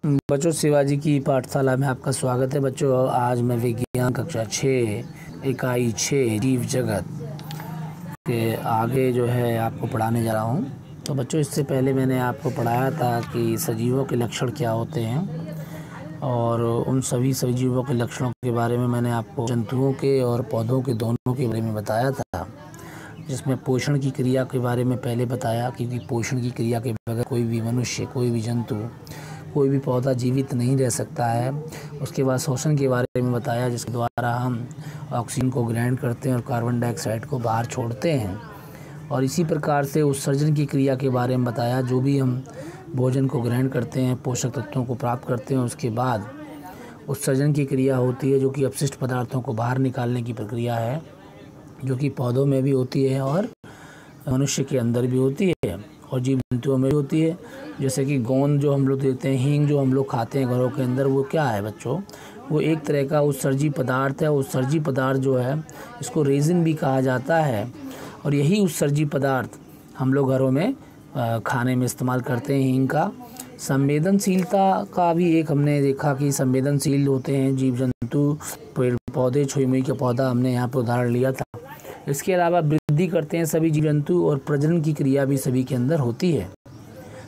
बच्चों, शिवाजी की पाठशाला में आपका स्वागत है। बच्चों, आज मैं विज्ञान कक्षा 6 इकाई 6 जीव जगत के आगे जो है आपको पढ़ाने जा रहा हूँ। तो बच्चों, इससे पहले मैंने आपको पढ़ाया था कि सजीवों के लक्षण क्या होते हैं, और उन सभी सजीवों के लक्षणों के बारे में मैंने आपको जंतुओं के और पौधों के दोनों के बारे में बताया था, जिसमें पोषण की क्रिया के बारे में पहले बताया, क्योंकि पोषण की क्रिया के बगैर कोई भी मनुष्य, कोई भी जंतु, कोई भी पौधा जीवित नहीं रह सकता है। उसके बाद श्वसन के बारे में बताया, जिसके द्वारा हम ऑक्सीजन को ग्रहण करते हैं और कार्बन डाइऑक्साइड को बाहर छोड़ते हैं। और इसी प्रकार से उत्सर्जन की क्रिया के बारे में बताया, जो भी हम भोजन को ग्रहण करते हैं, पोषक तत्वों को प्राप्त करते हैं, उसके बाद उत्सर्जन की क्रिया होती है, जो कि अपशिष्ट पदार्थों को बाहर निकालने की प्रक्रिया है, जो कि पौधों में भी होती है और मनुष्य के अंदर भी होती है और जीव जंतुओं में भी होती है। जैसे कि गोंद जो हम लोग देते हैं, हींग जो हम लोग खाते हैं घरों के अंदर, वो क्या है बच्चों? वो एक तरह का उत्सर्जी पदार्थ है। उत्सर्जी पदार्थ जो है, इसको रेजिन भी कहा जाता है, और यही उत्सर्जी पदार्थ हम लोग घरों में खाने में इस्तेमाल करते हैं। हींग का संवेदनशीलता का भी एक हमने देखा कि संवेदनशील होते हैं जीव जंतु, पेड़ पौधे, छुई मुई का पौधा हमने यहाँ पर उदाहरण लिया था। इसके अलावा वृद्धि करते हैं सभी जीव जंतु, और प्रजनन की क्रिया भी सभी के अंदर होती है।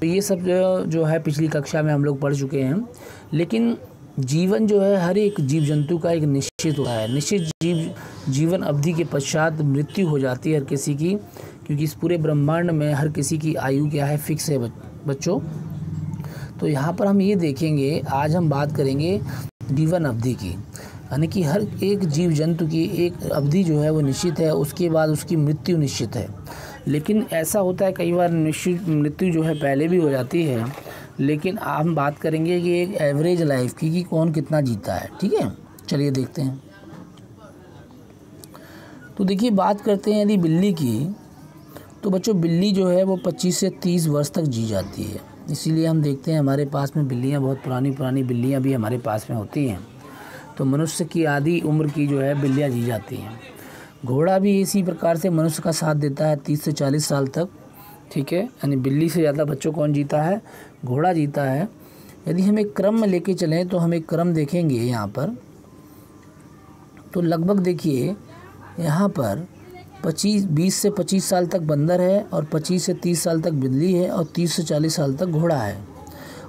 तो ये सब जो है पिछली कक्षा में हम लोग पढ़ चुके हैं। लेकिन जीवन जो है हर एक जीव जंतु का एक निश्चित होता है। निश्चित जीवन अवधि के पश्चात मृत्यु हो जाती है हर किसी की, क्योंकि इस पूरे ब्रह्मांड में हर किसी की आयु क्या है, फिक्स है बच्चों। तो यहाँ पर हम ये देखेंगे, आज हम बात करेंगे जीवन अवधि की, यानी कि हर एक जीव जंतु की एक अवधि जो है वो निश्चित है, उसके बाद उसकी मृत्यु निश्चित है। लेकिन ऐसा होता है कई बार निश्चित मृत्यु जो है पहले भी हो जाती है। लेकिन हम बात करेंगे कि एक एवरेज लाइफ की, कि कौन कितना जीता है। ठीक है, चलिए देखते हैं। तो देखिए, बात करते हैं यदि बिल्ली की, तो बच्चों बिल्ली जो है वो 25 से 30 वर्ष तक जी जाती है। इसीलिए हम देखते हैं हमारे पास में बिल्लियाँ, बहुत पुरानी पुरानी बिल्लियाँ भी हमारे पास में होती हैं। तो मनुष्य की आधी उम्र की जो है बिल्लियाँ जी जाती हैं। घोड़ा भी इसी प्रकार से मनुष्य का साथ देता है 30 से 40 साल तक। ठीक है, यानी बिल्ली से ज़्यादा बच्चों कौन जीता है? घोड़ा जीता है। यदि हम एक क्रम में लेके चलें, तो हम एक क्रम देखेंगे यहाँ पर। तो लगभग देखिए यहाँ पर 20 से 25 साल तक बंदर है, और 25 से 30 साल तक बिल्ली है, और 30 से 40 साल तक घोड़ा है।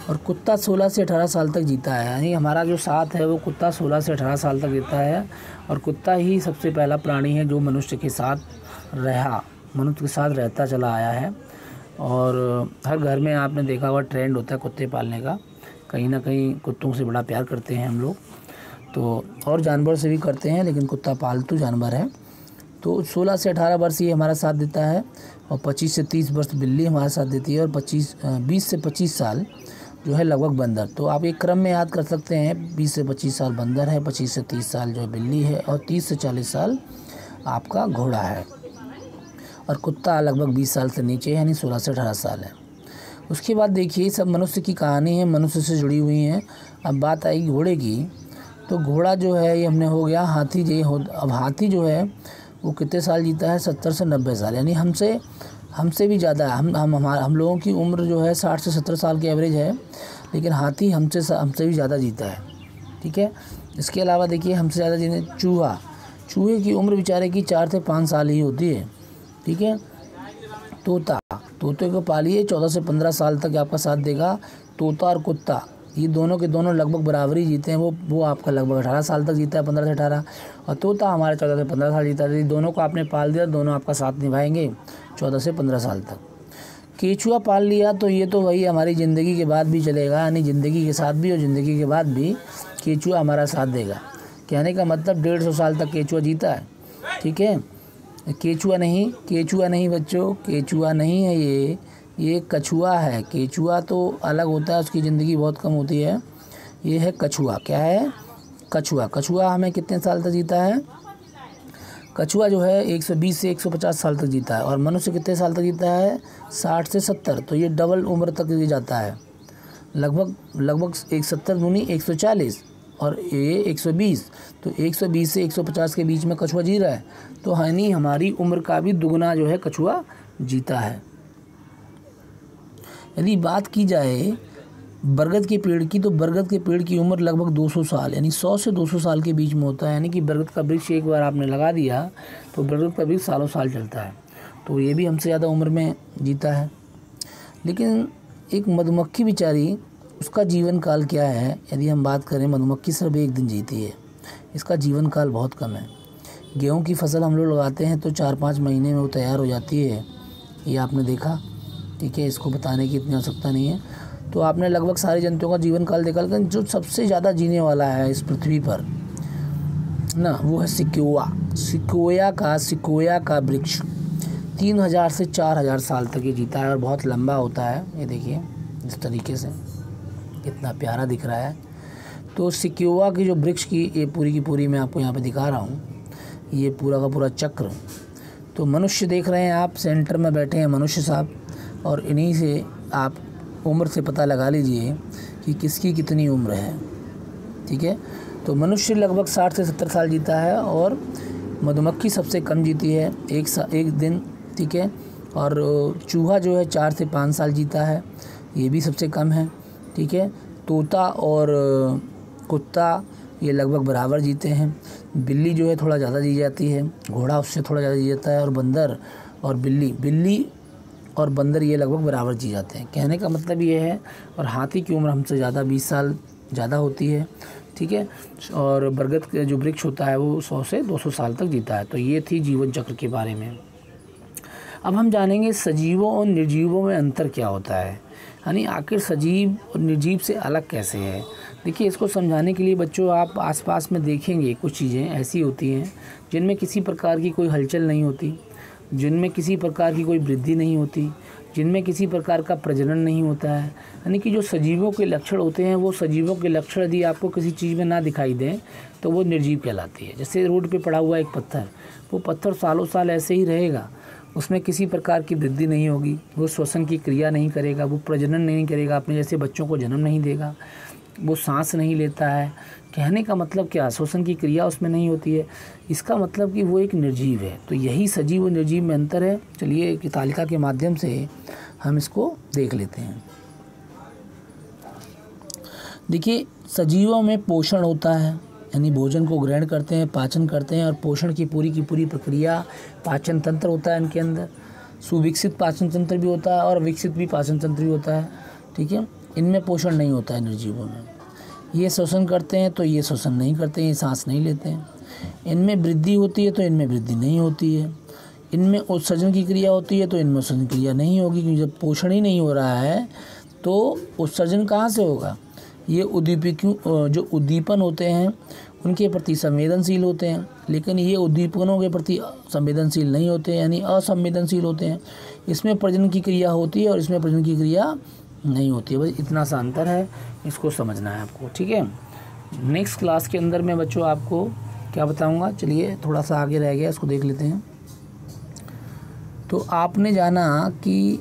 और कुत्ता 16 से 18 साल तक जीता है। यानी हमारा जो साथ है वो कुत्ता 16 से 18 साल तक जीता है। और कुत्ता ही सबसे पहला प्राणी है जो मनुष्य के साथ रहता चला आया है। और हर घर में आपने देखा हुआ ट्रेंड होता है कुत्ते पालने का। कहीं ना कहीं कुत्तों से बड़ा प्यार करते हैं हम लोग, तो और जानवर से भी करते हैं, लेकिन कुत्ता पालतू जानवर है। तो 16 से 18 वर्ष ये हमारा साथ देता है, और 25 से 30 वर्ष बिल्ली हमारा साथ देती है, और 20 से 25 साल जो है लगभग बंदर। तो आप एक क्रम में याद कर सकते हैं, 20 से 25 साल बंदर है, 25 से 30 साल जो है बिल्ली है, और 30 से 40 साल आपका घोड़ा है। और कुत्ता लगभग 20 साल से नीचे, यानी 16 से 18 साल है। उसके बाद देखिए, सब मनुष्य की कहानी है, मनुष्य से जुड़ी हुई हैं। अब बात आएगी घोड़े की। तो घोड़ा जो है ये हमने हो गया। हाथी अब हाथी जो है वो कितने साल जीता है? 70 से 90 साल, यानी हमसे भी ज़्यादा है। हम लोगों की उम्र जो है 60 से 70 साल की एवरेज है, लेकिन हाथी हमसे भी ज़्यादा जीता है। ठीक है, इसके अलावा देखिए हमसे ज़्यादा जीने चूहे की उम्र बेचारे की 4 से 5 साल ही होती है। ठीक है, तोते को पालिए 14 से 15 साल तक आपका साथ देगा। तोता और कुत्ता ये दोनों के दोनों लगभग बराबरी जीते हैं। वो आपका लगभग 18 साल तक जीता है, 15 से 18, और तोता हमारे 14 से 15 साल जीता है। दोनों को आपने पाल दिया, दोनों आपका साथ निभाएंगे 14 से 15 साल तक। केचुआ पाल लिया तो ये तो वही हमारी ज़िंदगी के बाद भी चलेगा, यानी ज़िंदगी के साथ भी और ज़िंदगी के बाद भी केचुआ हमारा साथ देगा। कहने का मतलब 150 साल तक केचुआ जीता है। ठीक है, केचुआ नहीं बच्चों, केचुआ नहीं है ये कछुआ है। केचुआ तो अलग होता है, उसकी ज़िंदगी बहुत कम होती है। ये है कछुआ। क्या है? कछुआ हमें कितने साल तक जीता है? कछुआ जो है 120 से 150 साल तक जीता है। और मनुष्य कितने साल तक जीता है? 60 से 70। तो ये डबल उम्र तक ये जाता है, लगभग 170 दूनी 140, और ये 120। तो 120 से 150 के बीच में कछुआ जी रहा है। तो यानी हमारी उम्र का भी दुगना जो है कछुआ जीता है। यदि बात की जाए बरगद के पेड़ की, तो बरगद के पेड़ की उम्र लगभग 200 साल यानी 100 से 200 साल के बीच में होता है। यानी कि बरगद का वृक्ष एक बार आपने लगा दिया तो बरगद का वृक्ष सालों साल चलता है, तो ये भी हमसे ज़्यादा उम्र में जीता है। लेकिन एक मधुमक्खी बेचारी, उसका जीवन काल क्या है? यदि हम बात करें, मधुमक्खी सिर्फ 1 दिन जीती है, इसका जीवन काल बहुत कम है। गेहूँ की फसल हम लोग लगाते हैं तो 4-5 महीने में वो तैयार हो जाती है, ये आपने देखा, ठीक है, इसको बताने की इतनी आवश्यकता नहीं है। तो आपने लगभग सारे जंतुओं का जीवन काल देखा, लेकिन जो सबसे ज़्यादा जीने वाला है इस पृथ्वी पर ना, वो है सिकोया का वृक्ष 3000 से 4000 साल तक ये जीता है और बहुत लंबा होता है। ये देखिए इस तरीके से कितना प्यारा दिख रहा है। तो सिकोया की जो वृक्ष की ये पूरी की पूरी मैं आपको यहाँ पे दिखा रहा हूँ, ये पूरा का पूरा चक्र। तो मनुष्य देख रहे हैं आप, सेंटर में बैठे हैं मनुष्य साहब, और इन्हीं से आप उम्र से पता लगा लीजिए कि किसकी कितनी उम्र है, ठीक है। तो मनुष्य लगभग 60 से 70 साल जीता है और मधुमक्खी सबसे कम जीती है, एक दिन, ठीक है। और चूहा जो है 4 से 5 साल जीता है, ये भी सबसे कम है, ठीक है। तोता और कुत्ता ये लगभग बराबर जीते हैं। बिल्ली जो है थोड़ा ज़्यादा जी जाती है, घोड़ा उससे थोड़ा ज़्यादा जी जाता है, और बंदर और बिल्ली और बंदर ये लगभग बराबर जी जाते हैं। कहने का मतलब ये है। और हाथी की उम्र हमसे ज़्यादा 20 साल ज़्यादा होती है, ठीक है। और बरगद का जो वृक्ष होता है वो 100 से 200 साल तक जीता है। तो ये थी जीवन चक्र के बारे में। अब हम जानेंगे सजीवों और निर्जीवों में अंतर क्या होता है, यानी आखिर सजीव और निर्जीव से अलग कैसे है। देखिए, इसको समझाने के लिए बच्चों आप आसपास में देखेंगे कुछ चीज़ें ऐसी होती हैं जिनमें किसी प्रकार की कोई हलचल नहीं होती, जिनमें किसी प्रकार की कोई वृद्धि नहीं होती, जिनमें किसी प्रकार का प्रजनन नहीं होता है। यानी कि जो सजीवों के लक्षण होते हैं, वो सजीवों के लक्षण यदि आपको किसी चीज़ में ना दिखाई दें तो वो निर्जीव कहलाती है। जैसे रोड पे पड़ा हुआ एक पत्थर, वो पत्थर सालों साल ऐसे ही रहेगा, उसमें किसी प्रकार की वृद्धि नहीं होगी, वो श्वसन की क्रिया नहीं करेगा, वो प्रजनन नहीं करेगा, अपने जैसे बच्चों को जन्म नहीं देगा, वो सांस नहीं लेता है। कहने का मतलब क्या, श्वसन की क्रिया उसमें नहीं होती है, इसका मतलब कि वो एक निर्जीव है। तो यही सजीव और निर्जीव में अंतर है। चलिए एक तालिका के माध्यम से हम इसको देख लेते हैं। देखिए, सजीवों में पोषण होता है, यानी भोजन को ग्रहण करते हैं, पाचन करते हैं, और पोषण की पूरी प्रक्रिया, पाचन तंत्र होता है इनके अंदर। सुविकसित पाचन तंत्र भी होता है और विकसित भी पाचन तंत्र भी होता है, ठीक है। इनमें पोषण नहीं होता है निर्जीवों में। ये श्वसन करते हैं तो ये श्वसन नहीं करते हैं, ये सांस नहीं लेते हैं। इनमें वृद्धि होती है तो इनमें वृद्धि नहीं होती है। इनमें उत्सर्जन की क्रिया होती है तो इनमें उत्सर्जन की क्रिया नहीं होगी, क्योंकि जब पोषण ही नहीं हो रहा है तो उत्सर्जन कहाँ से होगा। ये जो उद्दीपन होते हैं उनके प्रति संवेदनशील होते हैं, लेकिन ये उद्दीपनों के प्रति संवेदनशील नहीं होते, यानी असंवेदनशील होते हैं। इसमें प्रजनन की क्रिया होती है और इसमें प्रजनन की क्रिया नहीं होती है। बस इतना सा अंतर है, इसको समझना है आपको, ठीक है। नेक्स्ट क्लास के अंदर मैं बच्चों आपको क्या बताऊंगा, चलिए थोड़ा सा आगे रह गया, इसको देख लेते हैं। तो आपने जाना कि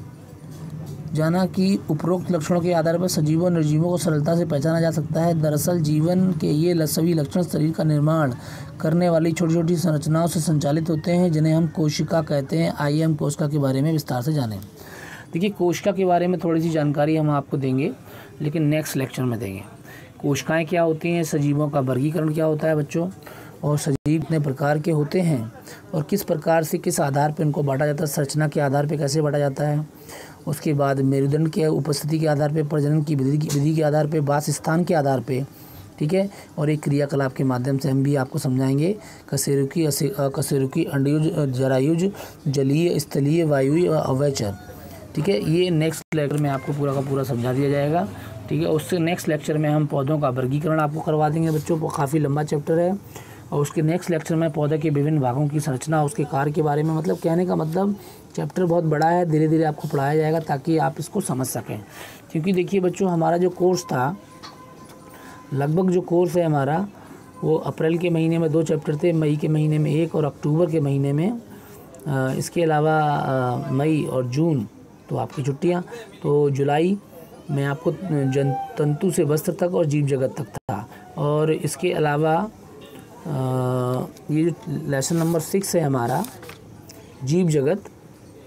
उपरोक्त लक्षणों के आधार पर सजीवों और निर्जीवों को सरलता से पहचाना जा सकता है। दरअसल जीवन के ये सभी लक्षण शरीर का निर्माण करने वाली छोटी छोटी संरचनाओं से संचालित होते हैं, जिन्हें हम कोशिका कहते हैं। आइए हम कोशिका के बारे में विस्तार से जानें। देखिए, कोशिका के बारे में थोड़ी सी जानकारी हम आपको देंगे, लेकिन नेक्स्ट लेक्चर में देंगे। कोशिकाएं क्या होती हैं, सजीवों का वर्गीकरण क्या होता है बच्चों, और सजीव कितने प्रकार के होते हैं और किस प्रकार से किस आधार पर इनको बांटा जाता है, संरचना के आधार पर कैसे बांटा जाता है। उसके बाद मेरुदंड के उपस्थिति के आधार पर, प्रजनन की विधि के आधार पर, वास स्थान के आधार पर, ठीक है। और एक क्रियाकलाप के माध्यम से हम भी आपको समझाएंगे कशेरुकी, अकशेरुकी, अंडयुज, जरायुज, जलीय, स्थलीय, वायुई और अवयचर, ठीक है। ये नेक्स्ट लेक्चर में आपको पूरा का पूरा समझा दिया जाएगा, ठीक है। उससे नेक्स्ट लेक्चर में हम पौधों का वर्गीकरण आपको करवा देंगे बच्चों, वो काफ़ी लंबा चैप्टर है। और उसके नेक्स्ट लेक्चर में पौधे के विभिन्न भागों की संरचना, उसके कार्य के बारे में, मतलब कहने का मतलब चैप्टर बहुत बड़ा है, धीरे धीरे आपको पढ़ाया जाएगा ताकि आप इसको समझ सकें। क्योंकि देखिए बच्चों, हमारा जो कोर्स था, लगभग जो कोर्स है हमारा, वो अप्रैल के महीने में 2 चैप्टर थे, मई के महीने में 1 और अक्टूबर के महीने में, इसके अलावा मई और जून तो आपकी छुट्टियां, तो जुलाई में आपको तंतु से वस्त्र तक और जीव जगत तक था। और इसके अलावा ये जो लेसन नंबर 6 है हमारा, जीव जगत,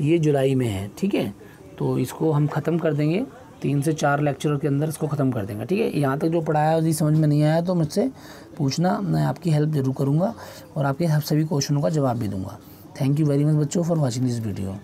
ये जुलाई में है, ठीक है। तो इसको हम ख़त्म कर देंगे, 3 से 4 लेक्चरों के अंदर इसको ख़त्म कर देंगे। ठीक है, यहाँ तक जो पढ़ाया यदि समझ में नहीं आया तो मुझसे पूछना, मैं आपकी हेल्प ज़रूर करूँगा और आपके सभी क्वेश्चनों का जवाब भी दूँगा। थैंक यू वेरी मच बच्चों फॉर वॉचिंग दिस वीडियो।